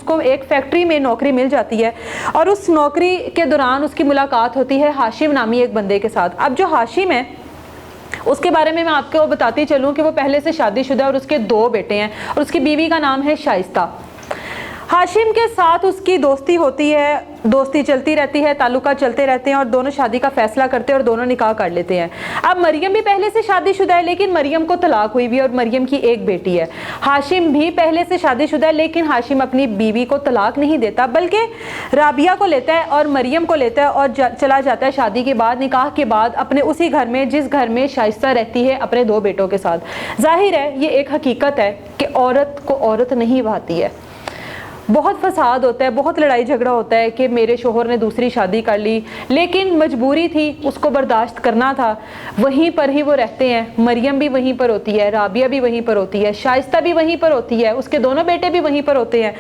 उसको एक फैक्ट्री में नौकरी मिल जाती है और उस नौकरी के दौरान उसकी मुलाकात होती है हाशिम नामी एक बंदे के साथ। अब जो हाशिम है उसके बारे में मैं आपको बताती चलूँ कि वो पहले से शादीशुदा और उसके 2 बेटे हैं और उसकी बीवी का नाम है शाइस्ता। हाशिम के साथ उसकी दोस्ती होती है, दोस्ती चलती रहती है, ताल्लुकात चलते रहते हैं और दोनों शादी का फैसला करते हैं और दोनों निकाह कर लेते हैं। अब मरियम भी पहले से शादीशुदा है लेकिन मरियम को तलाक हुई भी और मरियम की एक बेटी है। हाशिम भी पहले से शादीशुदा है लेकिन हाशिम अपनी बीवी को तलाक नहीं देता बल्कि राबिया को लेता है और मरियम को लेता है और चला जाता है शादी के बाद, निकाह के बाद अपने उसी घर में जिस घर में शाइस्ता रहती है अपने 2 बेटों के साथ। जाहिर है ये एक हकीकत है कि औरत को औरत नहीं भाती है। बहुत फसाद होता है, बहुत लड़ाई झगड़ा होता है कि मेरे शोहर ने दूसरी शादी कर ली लेकिन मजबूरी थी, उसको बर्दाश्त करना था। वहीं पर ही वो रहते हैं, मरियम भी वहीं पर होती है, राबिया भी वहीं पर होती है, शाइस्ता भी वहीं पर होती है, उसके दोनों बेटे भी वहीं पर होते हैं।